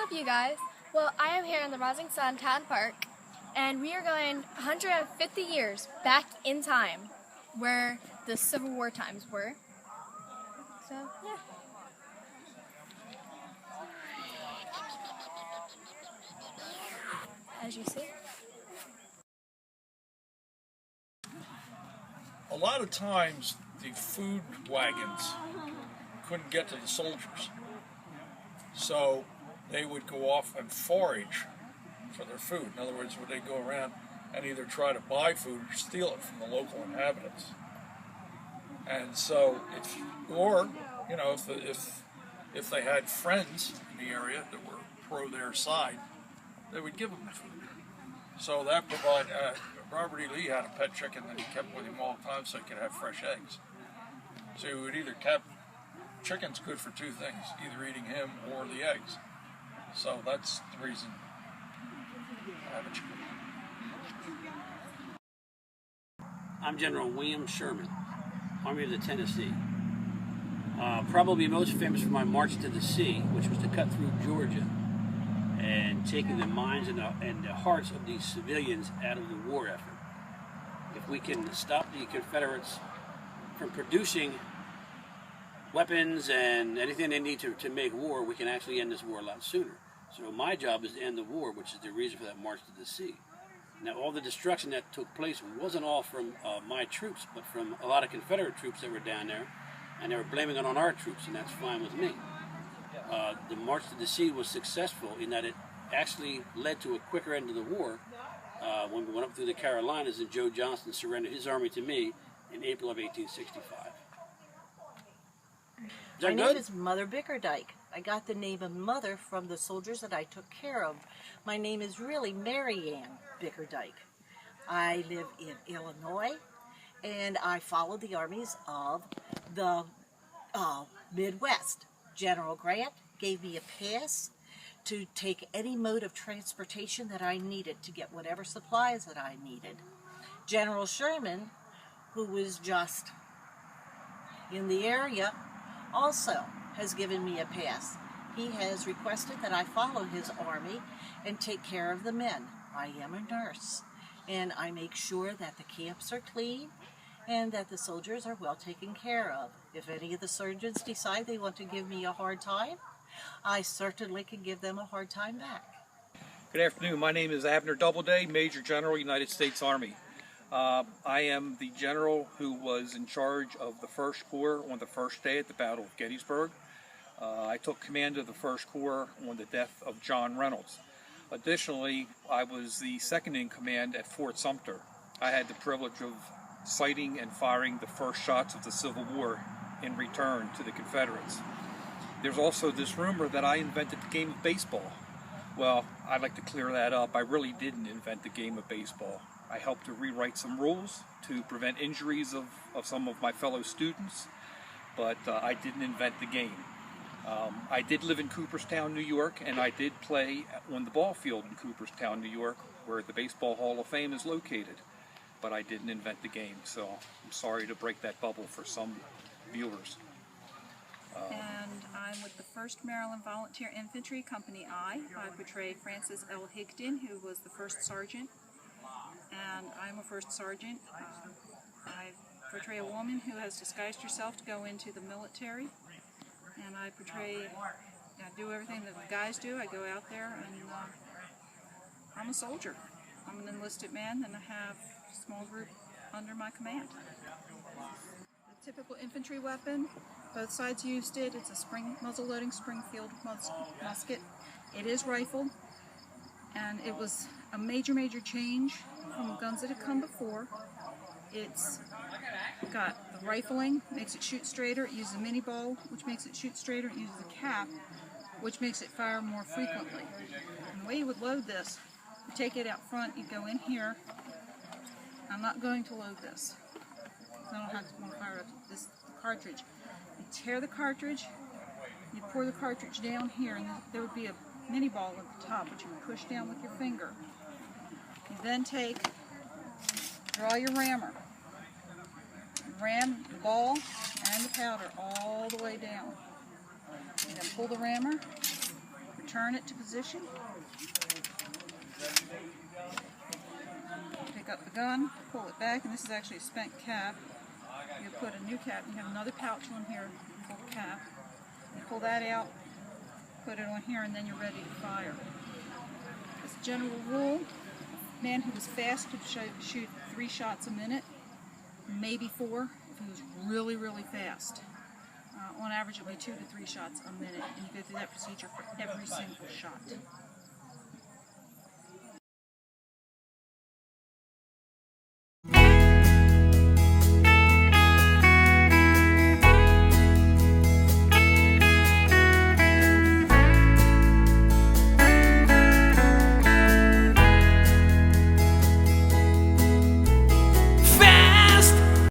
up, you guys? Well, I am here in the Rising Sun Town Park, and we are going 150 years back in time, where the Civil War times were. So, yeah. As you see. A lot of times the food wagons couldn't get to the soldiers, so they would go off and forage for their food. In other words, would they go around and either try to buy food or steal it from the local inhabitants? And so, if they had friends in the area that were pro their side, they would give them the food. So that provided. Robert E. Lee had a pet chicken that he kept with him all the time so he could have fresh eggs. So he would either chicken's good for two things, either eating him or the eggs. So that's the reason I have a chicken. I'm General William Sherman, Army of the Tennessee. Probably most famous for my March to the Sea, which was to cut through Georgia and taking the minds and the hearts of these civilians out of the war effort. If we can stop the Confederates from producing weapons and anything they need to make war, we can actually end this war a lot sooner. So my job is to end the war, which is the reason for that March to the Sea. Now, all the destruction that took place wasn't all from my troops, but from a lot of Confederate troops that were down there, and they were blaming it on our troops, and that's fine with me. The March to the Sea was successful in that it actually led to a quicker end of the war when we went up through the Carolinas and Joe Johnston surrendered his army to me in April of 1865. My name is Mother Bickerdike. I got the name of Mother from the soldiers that I took care of. My name is really Mary Ann Bickerdike. I live in Illinois, and I followed the armies of the Midwest. General Grant gave me a pass to take any mode of transportation that I needed to get whatever supplies that I needed. General Sherman, who was just in the area, also has given me a pass. He has requested that I follow his army and take care of the men. I am a nurse, and I make sure that the camps are clean and that the soldiers are well taken care of. If any of the surgeons decide they want to give me a hard time, I certainly can give them a hard time back. Good afternoon. My name is Abner Doubleday, Major General, United States Army. I am the general who was in charge of the 1st Corps on the first day at the Battle of Gettysburg. I took command of the 1st Corps on the death of John Reynolds. Additionally, I was the second in command at Fort Sumter. I had the privilege of sighting and firing the first shots of the Civil War in return to the Confederates. There's also this rumor that I invented the game of baseball. Well, I'd like to clear that up. I really didn't invent the game of baseball. I helped to rewrite some rules to prevent injuries of some of my fellow students, but I didn't invent the game. I did live in Cooperstown, New York, and I did play on the ball field in Cooperstown, New York, where the Baseball Hall of Fame is located. But I didn't invent the game, so I'm sorry to break that bubble for some viewers. And I'm with the 1st Maryland Volunteer Infantry, Company I. I portray Frances L. Higdon, who was the 1st Sergeant, and I'm a 1st Sergeant. I portray a woman who has disguised herself to go into the military, and I do everything that the guys do. I go out there, and I'm a soldier. I'm an enlisted man, and I have a small group under my command. The typical infantry weapon, both sides used it. It's a muzzle-loading Springfield musket. It is rifled, and it was a major change from guns that had come before. It's got the rifling, makes it shoot straighter. It uses a mini bow, which makes it shoot straighter. It uses a cap, which makes it fire more frequently. And the way you would load this, you take it out front, you go in here. I'm not going to load this, because I don't have to fire this cartridge. You tear the cartridge, you pour the cartridge down here, and there would be a mini ball at the top, which you would push down with your finger. You then draw your rammer, ram the ball and the powder all the way down. You then pull the rammer, turn it to position. Pick up the gun, pull it back, and this is actually a spent cap. You put a new cap, you have another pouch on here, full cap. You pull that out, put it on here, and then you're ready to fire. As a general rule, a man who was fast could shoot 3 shots a minute, maybe 4 if he was really, really fast. On average, it would be 2 to 3 shots a minute, and you go through that procedure for every single shot.